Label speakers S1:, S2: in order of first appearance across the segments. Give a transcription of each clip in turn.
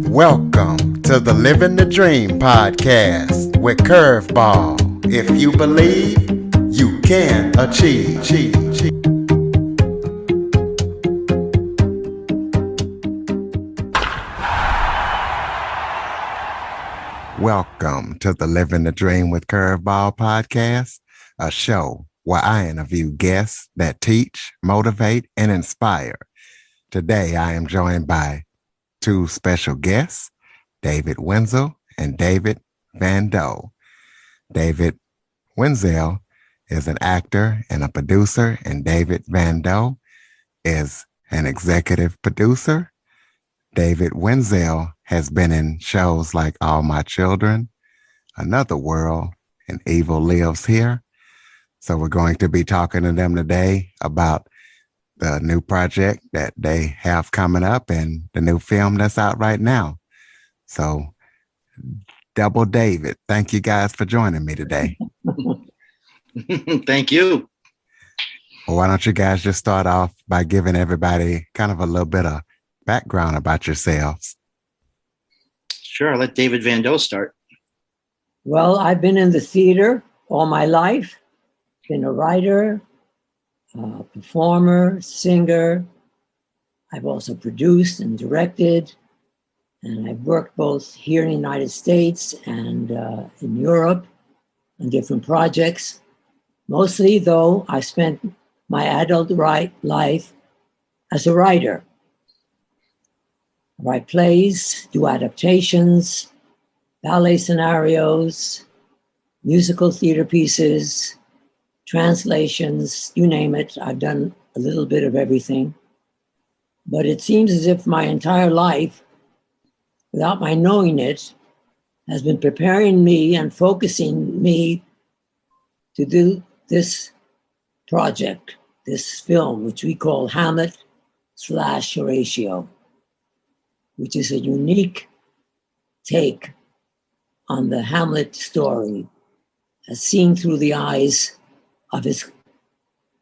S1: Welcome to the Living the Dream podcast with Curveball. If you believe, you can achieve. Welcome to the Living the Dream with Curveball podcast, a show where I interview guests that teach, motivate, and inspire. Today, I am joined by two special guests, David Wenzel and David Vando. David Wenzel is an actor and a producer, and David Vando is an executive producer. David Wenzel has been in shows like All My Children, Another World, and Evil Lives Here. So we're going to be talking to them today about the new project that they have coming up and the new film that's out right now. So, Double David, thank you guys for joining me today.
S2: Thank you.
S1: Well, why don't you guys just start off by giving everybody kind of a little bit of background about yourselves?
S2: Sure, I'll let David Vando start.
S3: Well, I've been in the theater all my life, been a writer, performer, singer. I've also produced and directed, and I've worked both here in the United States and in Europe on different projects. Mostly, though, I spent my adult life as a writer. I write plays, do adaptations, ballet scenarios, musical theater pieces, translations, you name it. I've done a little bit of everything. But it seems as if my entire life, without my knowing it, has been preparing me and focusing me to do this project, this film, which we call Hamlet / Horatio, which is a unique take on the Hamlet story as seen through the eyes of his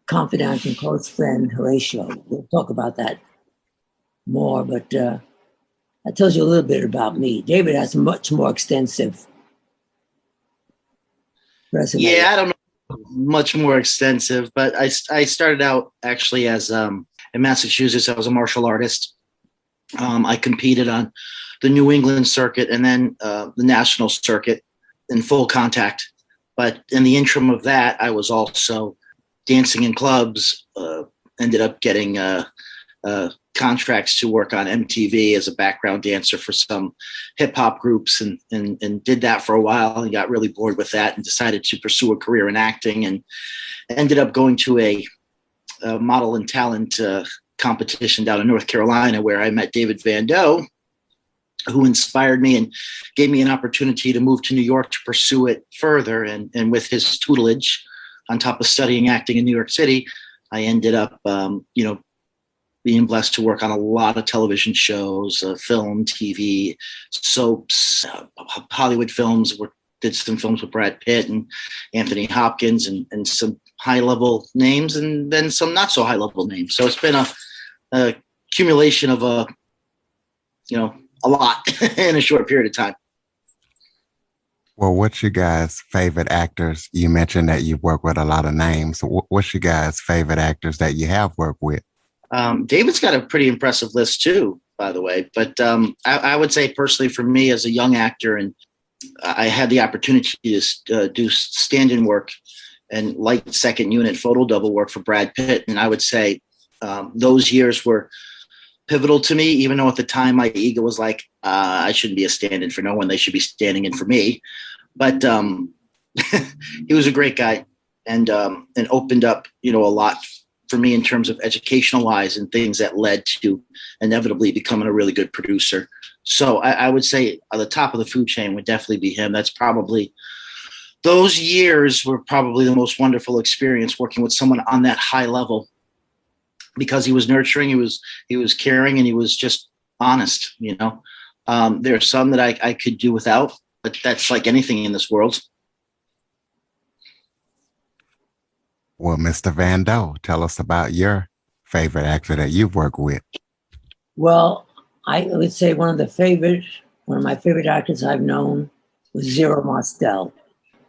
S3: confidant and close friend, Horatio. We'll talk about that more, but that tells you a little bit about me. David has a much more extensive resume.
S2: Yeah, I don't know much more extensive, but I started out actually as in Massachusetts. I was a martial artist. I competed on the New England circuit and then the national circuit in full contact. But in the interim of that, I was also dancing in clubs, ended up getting contracts to work on MTV as a background dancer for some hip hop groups and did that for a while and got really bored with that and decided to pursue a career in acting and ended up going to a model and talent competition down in North Carolina where I met David Vando, who inspired me and gave me an opportunity to move to New York to pursue it further. And with his tutelage, on top of studying acting in New York City, I ended up, being blessed to work on a lot of television shows, film, TV, soaps, Hollywood films. Did some films with Brad Pitt and Anthony Hopkins and some high-level names and then some not so high-level names. So it's been a accumulation of a lot in a short period of time.
S1: Well, what's your guys' favorite actors? You mentioned that you work with a lot of names. What's your guys' favorite actors that you have worked with?
S2: David's got a pretty impressive list too, by the way. But I would say personally for me as a young actor, and I had the opportunity to do stand-in work and light second unit photo double work for Brad Pitt. And I would say those years were pivotal to me, even though at the time my ego was like, I shouldn't be a stand-in for no one. They should be standing in for me. But he was a great guy and opened up, a lot for me in terms of educational wise and things that led to inevitably becoming a really good producer. So I would say at the top of the food chain would definitely be him. That's probably, those years were probably the most wonderful experience working with someone on that high level because he was nurturing, he was caring, and he was just honest, There are some that I could do without, but that's like anything in this world.
S1: Well, Mr. Vando, tell us about your favorite actor that you've worked with.
S3: Well, I would say one of my favorite actors I've known was Zero Mostel.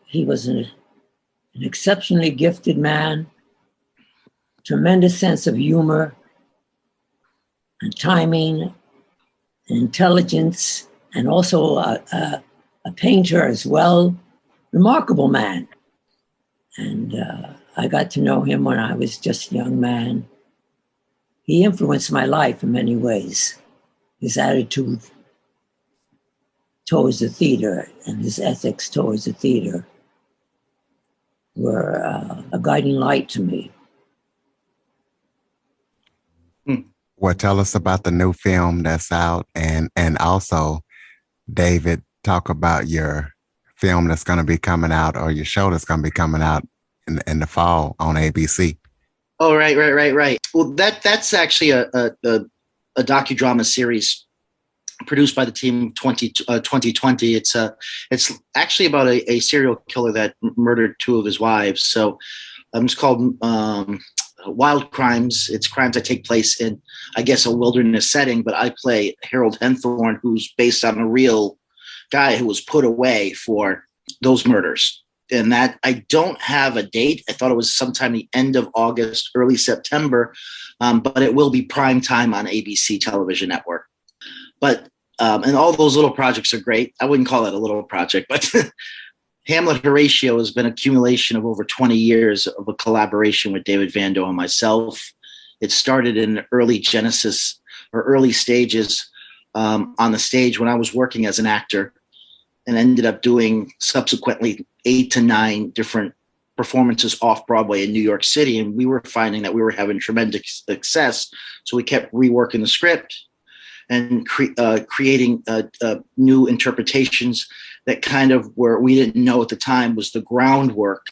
S3: He was an exceptionally gifted man, tremendous sense of humor and timing and intelligence, and also a painter as well. Remarkable man. And I got to know him when I was just a young man. He influenced my life in many ways. His attitude towards the theater and his ethics towards the theater were a guiding light to me.
S1: Well, tell us about the new film that's out, and also, David, talk about your film that's going to be coming out, or your show that's going to be coming out in the fall on ABC.
S2: Oh, right. Well, that's actually a docudrama series produced by the team 2020. It's actually about a serial killer that murdered two of his wives. So it's called Wild Crimes. It's crimes that take place in, I guess, a wilderness setting, but I play Harold Henthorne, who's based on a real guy who was put away for those murders. And that, I don't have a date. I thought it was sometime the end of August, early September, but it will be prime time on ABC television network. But and all those little projects are great. I wouldn't call it a little project, but Hamlet Horatio has been an accumulation of over 20 years of a collaboration with David Vando and myself. It started in early genesis or early stages on the stage when I was working as an actor, and ended up doing subsequently 8 to 9 different performances off Broadway in New York City. And we were finding that we were having tremendous success. So we kept reworking the script and creating new interpretations that kind of were, we didn't know at the time, was the groundwork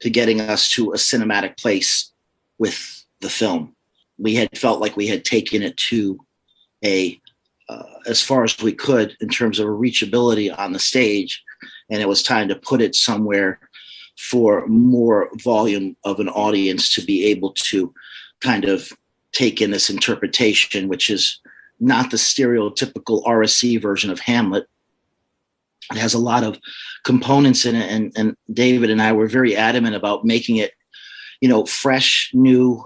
S2: to getting us to a cinematic place with the film. We had felt like we had taken it to as far as we could in terms of a reachability on the stage, and it was time to put it somewhere for more volume of an audience to be able to kind of take in this interpretation, which is not the stereotypical RSC version of Hamlet. It has a lot of components in it, and David and I were very adamant about making it, fresh, new,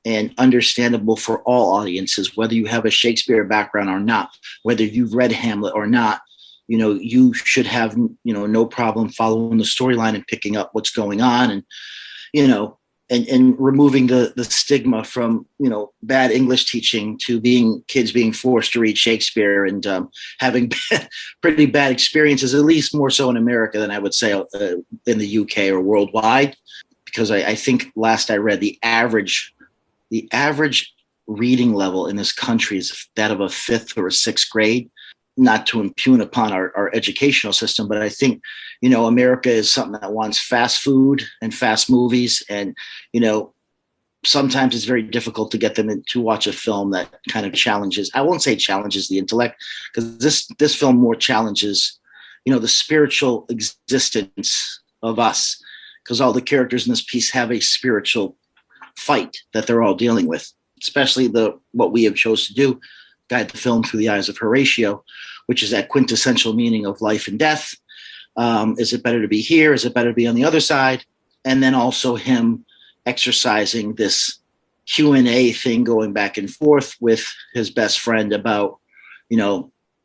S2: and understandable for all audiences, whether you have a Shakespeare background or not, whether you've read Hamlet or not. You should have, no problem following the storyline and picking up what's going on, and, and removing the stigma from, bad English teaching to kids being forced to read Shakespeare and having pretty bad experiences, at least more so in America than I would say in the UK or worldwide. Because I think last I read, the average reading level in this country is that of a 5th or a 6th grade. Not to impugn upon our educational system, but I think, America is something that wants fast food and fast movies. And, sometimes it's very difficult to get them to watch a film that kind of challenges, I won't say challenges the intellect, because this film more challenges, the spiritual existence of us, because all the characters in this piece have a spiritual fight that they're all dealing with, especially what we have chose to do, guide the film through the eyes of Horatio, which is that quintessential meaning of life and death. Is it better to be here? Is it better to be on the other side? And then also him exercising this Q&A thing, going back and forth with his best friend about,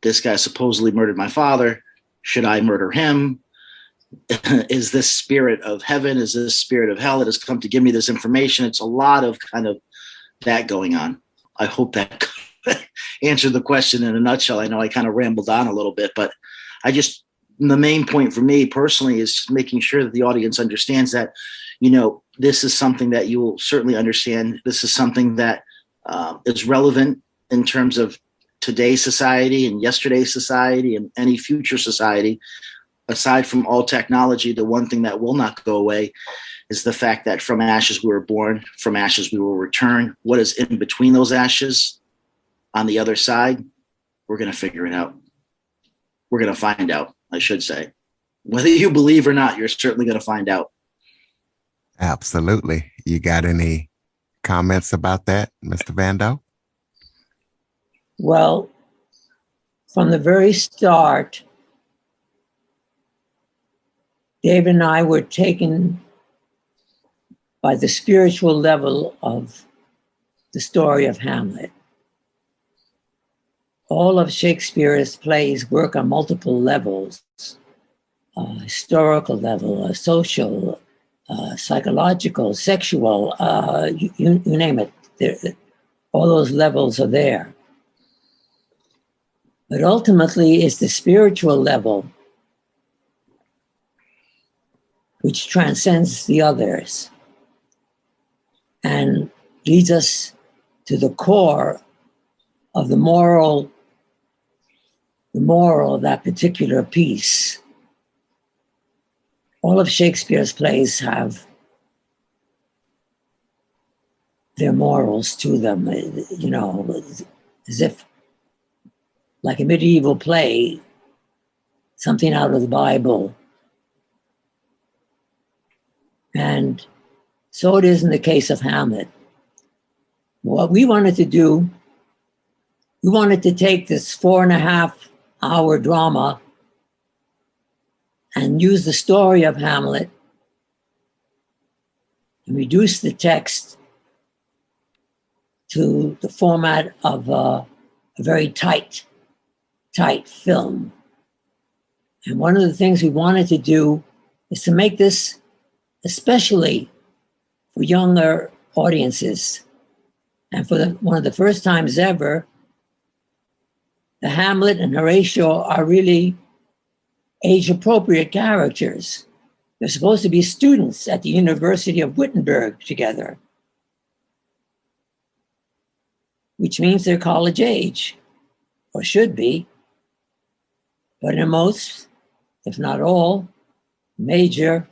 S2: this guy supposedly murdered my father. Should I murder him? Is this spirit of heaven? Is this spirit of hell that has come to give me this information? It's a lot of kind of that going on. I hope that answered the question in a nutshell. I know I kind of rambled on a little bit, but the main point for me personally is making sure that the audience understands that, this is something that you will certainly understand. This is something that is relevant in terms of today's society and yesterday's society and any future society. Aside from all technology, the one thing that will not go away is the fact that from ashes we were born, from ashes we will return. What is in between those ashes on the other side? We're going to figure it out. We're going to find out, I should say. Whether you believe or not, you're certainly going to find out.
S1: Absolutely. You got any comments about that, Mr. Vando?
S3: Well, from the very start, David and I were taken by the spiritual level of the story of Hamlet. All of Shakespeare's plays work on multiple levels, historical level, social, psychological, sexual, you name it. All those levels are there. But ultimately, it's the spiritual level which transcends the others and leads us to the core of the moral of that particular piece. All of Shakespeare's plays have their morals to them, you know, as if like a medieval play, something out of the Bible. And so it is in the case of Hamlet. What we wanted to do, we wanted to take this 4.5-hour drama and use the story of Hamlet and reduce the text to the format of a very tight film. And one of the things we wanted to do is to make this, especially for younger audiences, and for one of the first times ever, the Hamlet and Horatio are really age-appropriate characters. They're supposed to be students at the University of Wittenberg together, which means they're college age, or should be. But in most, if not all, major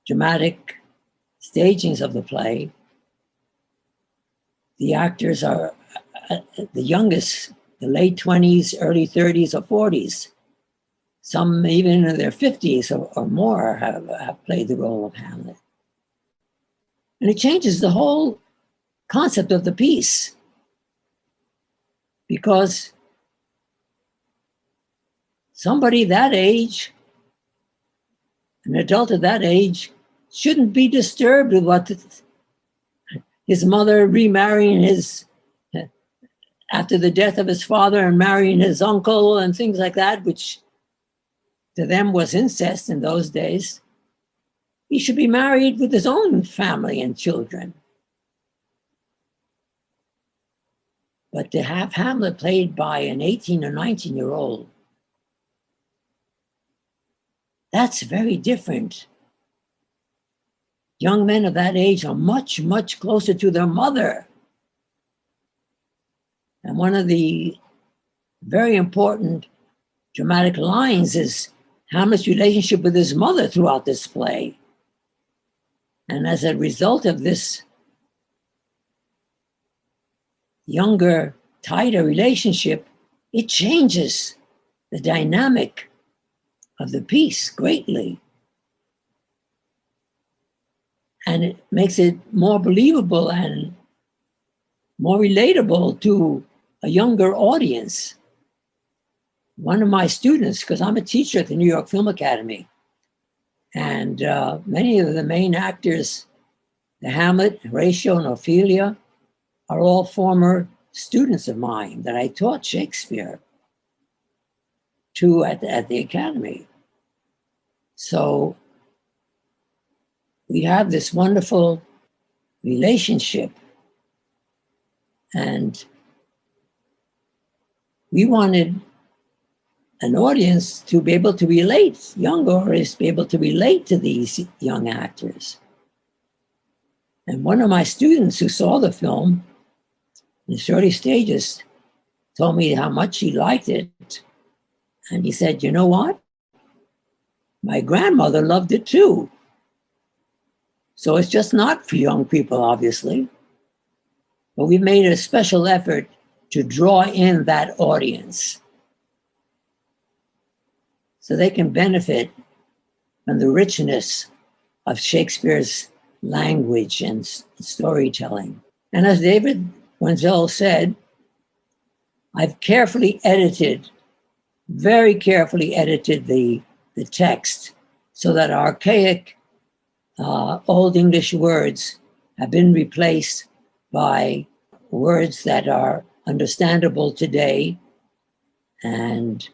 S3: dramatic stagings of the play, the actors are the youngest, the late 20s, early 30s, or 40s. Some even in their 50s or more have played the role of Hamlet. And it changes the whole concept of the piece, because somebody that age, an adult at that age, shouldn't be disturbed with what his mother remarrying after the death of his father and marrying his uncle and things like that, which to them was incest in those days. He should be married with his own family and children. But to have Hamlet played by an 18 or 19-year-old, that's very different. Young men of that age are much, much closer to their mother. And one of the very important dramatic lines is Hamlet's relationship with his mother throughout this play. And as a result of this younger, tighter relationship, it changes the dynamic of the piece greatly. And it makes it more believable and more relatable to a younger audience. One of my students, because I'm a teacher at the New York Film Academy, and many of the main actors, the Hamlet, Horatio, and Ophelia, are all former students of mine that I taught Shakespeare to at the Academy. So we have this wonderful relationship, and we wanted an audience to be able to relate, young audience be able to relate to these young actors. And one of my students who saw the film in the early stages told me how much he liked it. And he said, you know what? My grandmother loved it too. So it's just not for young people, obviously. But we made a special effort to draw in that audience so they can benefit from the richness of Shakespeare's language and storytelling. And as David Wenzel said, I've carefully edited, very carefully edited the text so that archaic Old English words have been replaced by words that are understandable today. And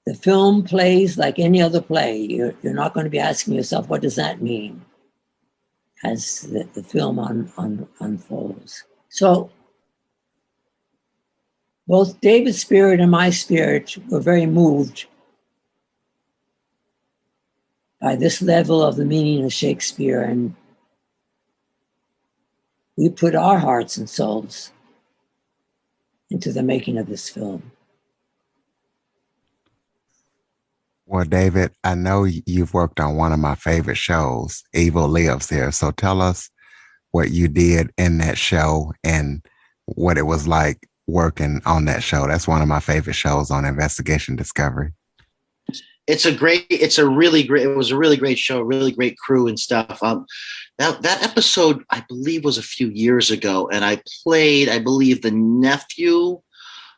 S3: the film plays like any other play. You're not going to be asking yourself, what does that mean, as the film unfolds. So both David's spirit and my spirit were very moved by this level of the meaning of Shakespeare, and we put our hearts and souls into the making of this film.
S1: Well, David, I know you've worked on one of my favorite shows, Evil Lives Here. So tell us what you did in that show and what it was like working on that show. That's one of my favorite shows on Investigation Discovery.
S2: It was a really great show, really great crew and stuff. That episode, I believe, was a few years ago, and I played, I believe, the nephew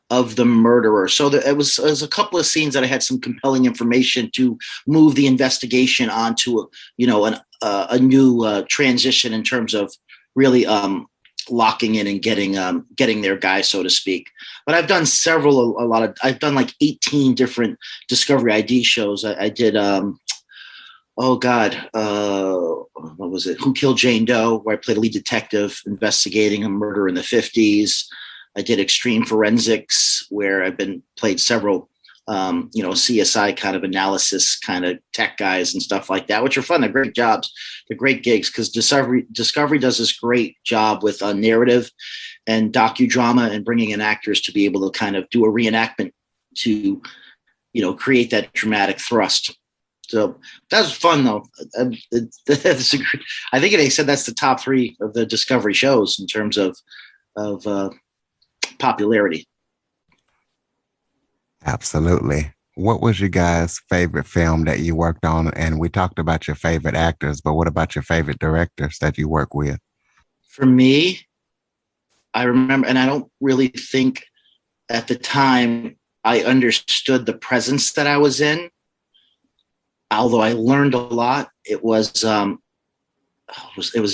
S2: of the murderer. So it was a couple of scenes that I had some compelling information to move the investigation onto, a new transition in terms of really locking in and getting their guy, so to speak. But I've done I've done like 18 different Discovery ID shows. I did, what was it? Who Killed Jane Doe, where I played a lead detective investigating a murder in the 50s. I did Extreme Forensics, where I've played several, CSI kind of analysis kind of tech guys and stuff like that, which are fun. They're great jobs. They're great gigs because Discovery does this great job with narrative and docudrama and bringing in actors to be able to kind of do a reenactment to, create that dramatic thrust. So that was fun, though. I think they said that's the top 3 of the Discovery shows in terms of popularity.
S1: Absolutely. What was your guys' favorite film that you worked on? And we talked about your favorite actors, but what about your favorite directors that you work with?
S2: For me, I remember, and I don't really think at the time I understood the presence that I was in, although I learned a lot. It was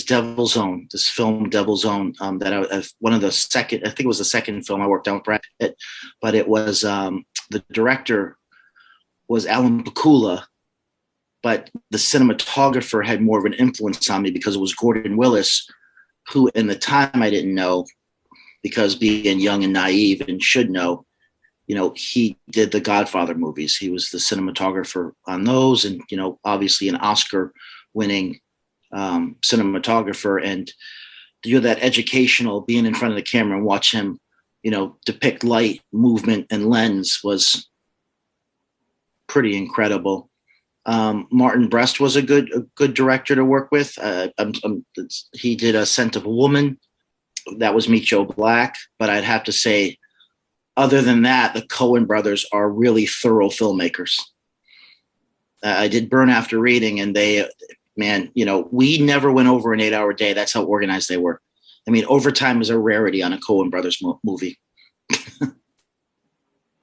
S2: Devil's Own, this film Devil's Own, that I think it was the second film I worked on, but it was the director was Alan Pakula, but the cinematographer had more of an influence on me because it was Gordon Willis, who in the time I didn't know, because being young and naive and should know, he did the Godfather movies. He was the cinematographer on those, and obviously an Oscar-winning cinematographer. And that educational, being in front of the camera and watch him, depict light, movement, and lens was pretty incredible. Martin Brest was a good director to work with. He did A Scent of a Woman. That was Meet Joe Black. But I'd have to say, other than that, the Coen brothers are really thorough filmmakers. I did Burn After Reading, and we never went over an 8-hour day. That's how organized they were. I mean, overtime is a rarity on a Coen brothers movie.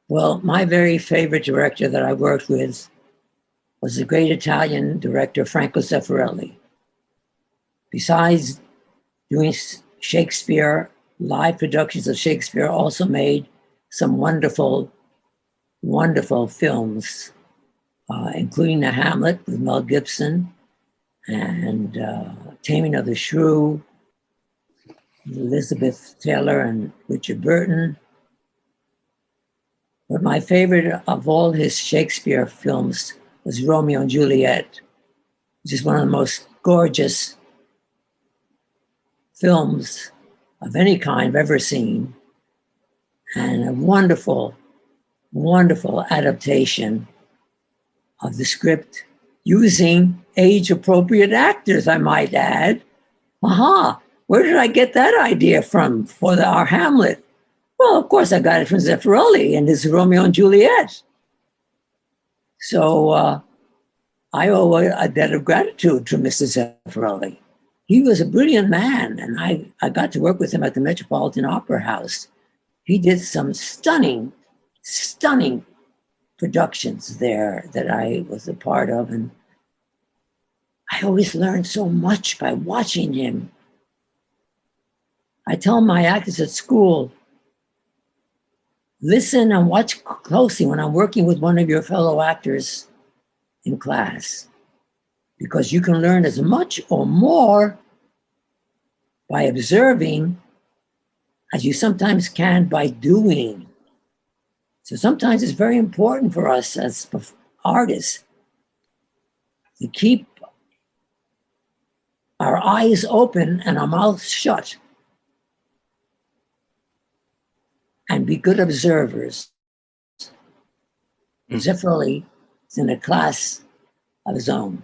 S3: Well, my very favorite director that I worked with was the great Italian director, Franco Zeffirelli. Besides doing Shakespeare, live productions of Shakespeare, also made some wonderful, wonderful films, including The Hamlet with Mel Gibson and Taming of the Shrew, Elizabeth Taylor and Richard Burton. But my favorite of all his Shakespeare films was Romeo and Juliet, which is one of the most gorgeous films of any kind I've ever seen, and a wonderful, wonderful adaptation of the script using age-appropriate actors, I might add. Aha, where did I get that idea from for our Hamlet? Well, of course, I got it from Zeffirelli and his Romeo and Juliet. So I owe a debt of gratitude to Mr. Zeffirelli. He was a brilliant man, and I got to work with him at the Metropolitan Opera House. he did some stunning productions there that I was a part of. And I always learned so much by watching him. I tell my actors at school, listen and watch closely when I'm working with one of your fellow actors in class, because you can learn as much or more by observing as you sometimes can by doing. So sometimes it's very important for us as artists to keep our eyes open and our mouths shut and be good observers. Zeffirelli is in a class of his own.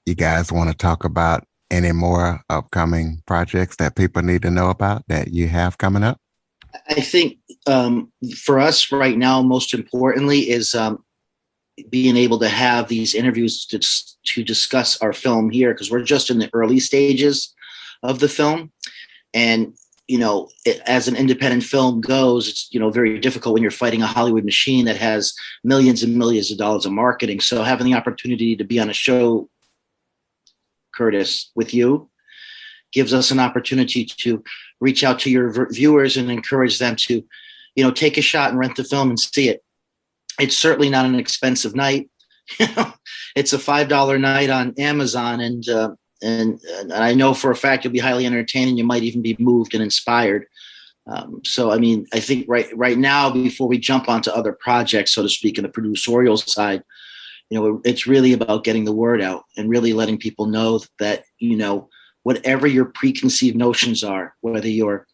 S1: You guys want to talk about any more upcoming projects that people need to know about that you have coming up?
S2: I think for us right now, most importantly, is being able to have these interviews to discuss our film here, because we're just in the early stages of the film. And, as an independent film goes, it's, very difficult when you're fighting a Hollywood machine that has millions and millions of dollars of marketing. So having the opportunity to be on a show, Curtis, with you, gives us an opportunity to reach out to your viewers and encourage them to, take a shot and rent the film and see it. It's certainly not an expensive night. It's a $5 night on Amazon, and I know for a fact you'll be highly entertained, and you might even be moved and inspired. So, I think right now, before we jump onto other projects, so to speak, in the producerial side, it's really about getting the word out and really letting people know that, whatever your preconceived notions are, whether you're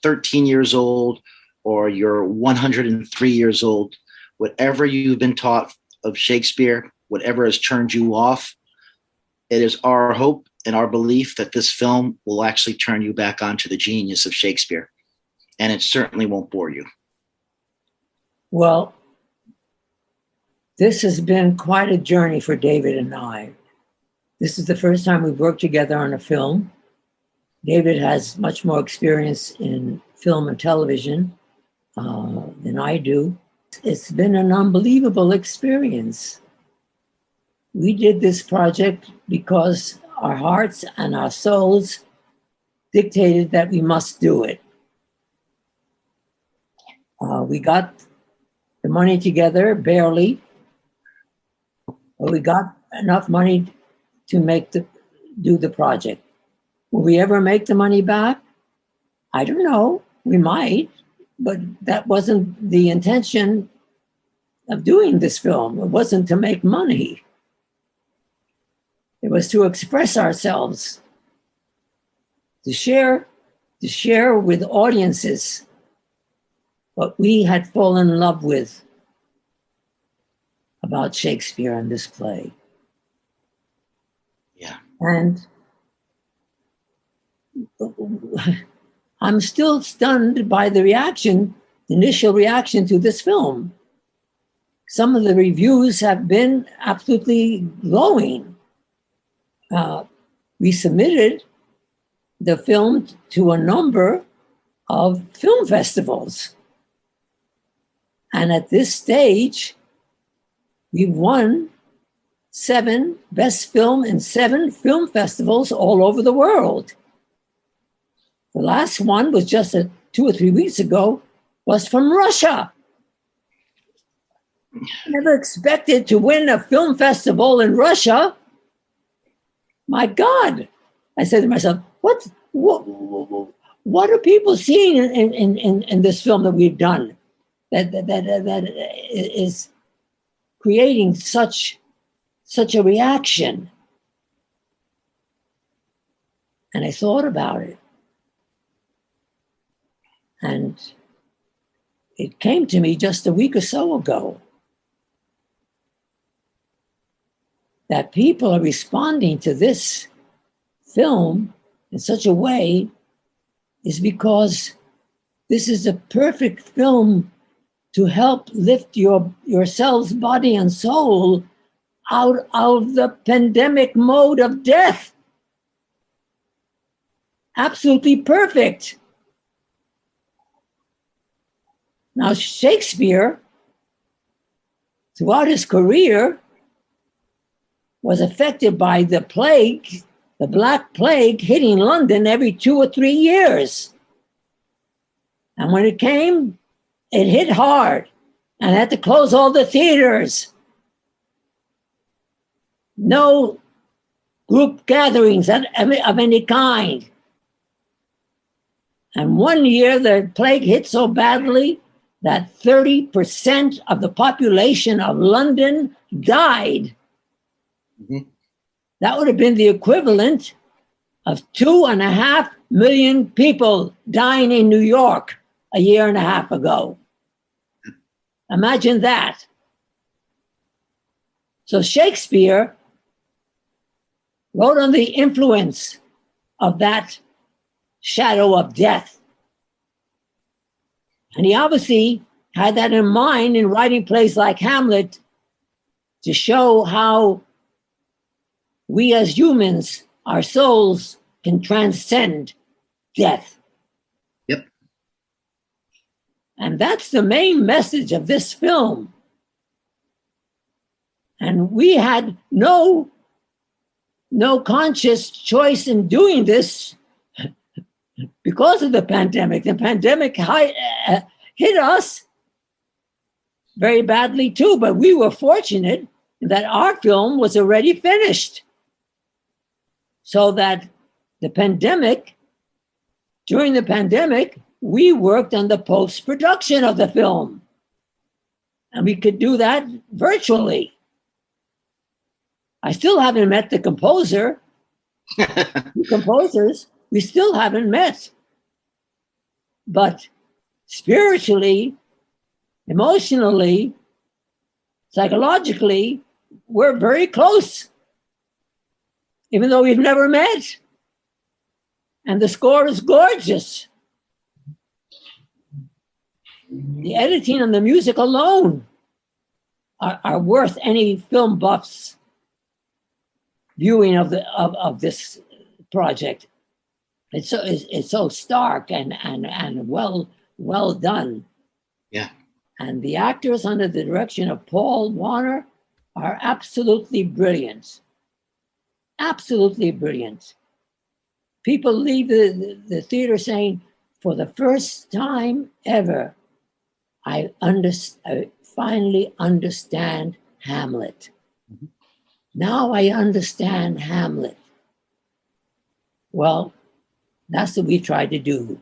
S2: 13 years old or you're 103 years old, whatever you've been taught of Shakespeare, whatever has turned you off, it is our hope and our belief that this film will actually turn you back onto the genius of Shakespeare. And it certainly won't bore you.
S3: Well, this has been quite a journey for David and I. This is the first time we've worked together on a film. David has much more experience in film and television than I do. It's been an unbelievable experience. We did this project because our hearts and our souls dictated that we must do it. We got the money together, barely, but we got enough money to do the project. Will we ever make the money back? I don't know. We might, but that wasn't the intention of doing this film. It wasn't to make money. It was to express ourselves, to share with audiences what we had fallen in love with about Shakespeare and this play.
S2: Yeah.
S3: And I'm still stunned by the initial reaction to this film. Some of the reviews have been absolutely glowing. We submitted the film to a number of film festivals. And at this stage, we've won 7 best film in 7 film festivals all over the world. The last one was just 2 or 3 weeks ago, was from Russia. Never expected to win a film festival in Russia. My God. I said to myself, what are people seeing in this film that we've done that is creating such a reaction? And I thought about it. And it came to me just a week or so ago that people are responding to this film in such a way is because this is a perfect film to help lift yourselves, body and soul, out of the pandemic mode of death. Absolutely perfect. Now, Shakespeare, throughout his career, was affected by the plague, the Black Plague, hitting London every 2 or 3 years. And when it came, it hit hard and had to close all the theaters. No group gatherings of any kind. And one year, the plague hit so badly that 30% of the population of London died. Mm-hmm. That would have been the equivalent of 2.5 million people dying in New York a year and a half ago. Imagine that. So Shakespeare wrote on the influence of that shadow of death. And he obviously had that in mind in writing plays like Hamlet to show how we as humans, our souls can transcend death.
S2: Yep.
S3: And that's the main message of this film. And we had no conscious choice in doing this because of the pandemic. The pandemic hit us very badly too, but we were fortunate that our film was already finished. So that during the pandemic, we worked on the post-production of the film. And we could do that virtually. I still haven't met the composer. The composers, we still haven't met. But spiritually, emotionally, psychologically, we're very close, even though we've never met. And the score is gorgeous. The editing and the music alone are worth any film buff's viewing of this project. It's so stark and well done.
S2: Yeah.
S3: And the actors under the direction of Paul Warner are absolutely brilliant. Absolutely brilliant. People leave the theater saying, for the first time ever, I finally understand Hamlet. Mm-hmm. Now I understand Hamlet. Well, that's what we tried to do,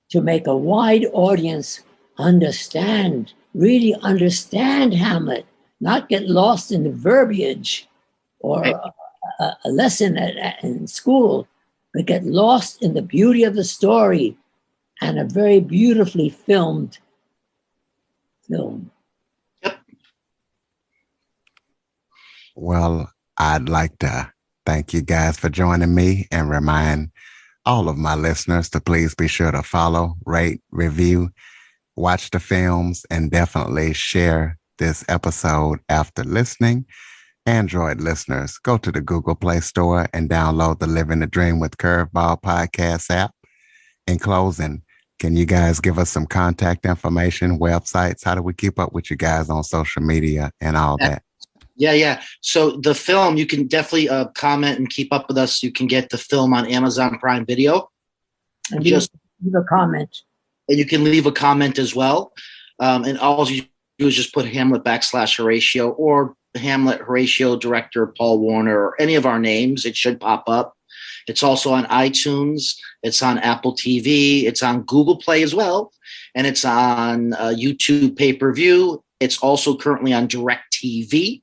S3: to make a wide audience really understand Hamlet, not get lost in the verbiage or a lesson in school, but get lost in the beauty of the story and a very beautifully filmed film.
S2: Yep.
S1: Well, I'd like to thank you guys for joining me and remind all of my listeners to please be sure to follow, rate, review, watch the films, and definitely share this episode after listening. Android listeners, go to the Google Play Store and download the Living the Dream with Curveball podcast app. In closing, can you guys give us some contact information, websites? How do we keep up with you guys on social media and all that?
S2: Yeah. So the film, you can definitely comment and keep up with us. You can get the film on Amazon Prime Video.
S3: And just leave a comment.
S2: And you can leave a comment as well. And all you do is just put Hamlet /Horatio or Hamlet Horatio director Paul Warner or any of our names. It should pop up. It's also on iTunes. It's on Apple TV. It's on Google Play as well. And it's on YouTube pay-per-view. It's also currently on DirecTV.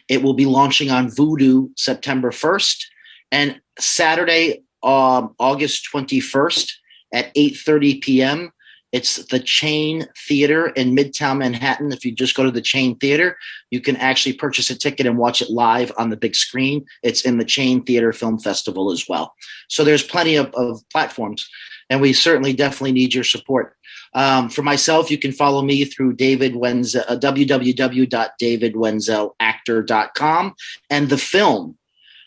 S2: It will be launching on Vudu September 1st. And Saturday, August 21st at 8:30 p.m., it's the Chain Theater in Midtown Manhattan. If you just go to the Chain Theater, you can actually purchase a ticket and watch it live on the big screen. It's in the Chain Theater Film Festival as well. So there's plenty of platforms, and we certainly definitely need your support. For myself, you can follow me through David Wenzel, www.davidwenzelactor.com. And the film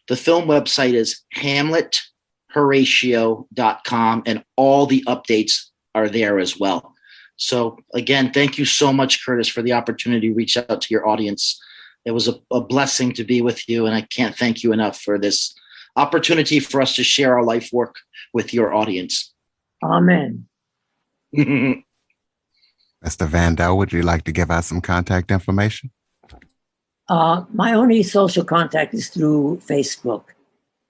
S2: website is hamlethoratio.com, and all the updates are there as well. So again, thank you so much, Curtis, for the opportunity to reach out to your audience. It was a blessing to be with you, and I can't thank you enough for this opportunity for us to share our life work with your audience.
S3: Amen.
S1: Mr. Vando, would you like to give us some contact information?
S3: My only social contact is through Facebook,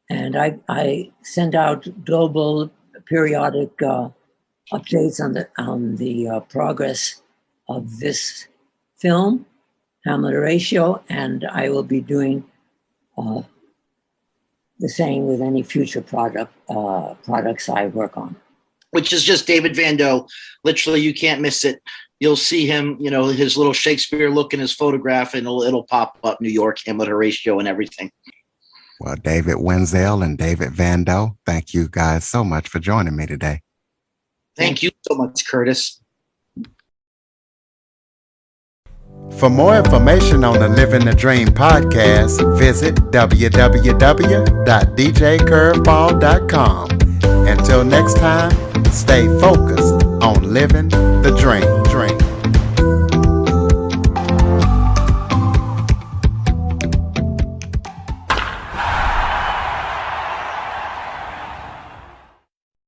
S3: and I send out global periodic updates on the progress of this film, Hamlet, Horatio, and I will be doing the same with any future products I work on.
S2: Which is just David Vando. Literally, you can't miss it. You'll see him, his little Shakespeare look in his photograph, and it'll pop up New York, Hamlet, Horatio, and everything.
S1: Well, David Wenzel and David Vando, thank you guys so much for joining me today.
S2: Thank you so much, Curtis.
S1: For more information on the Living the Dream podcast, visit www.djcurveball.com. Until next time, stay focused on living the dream.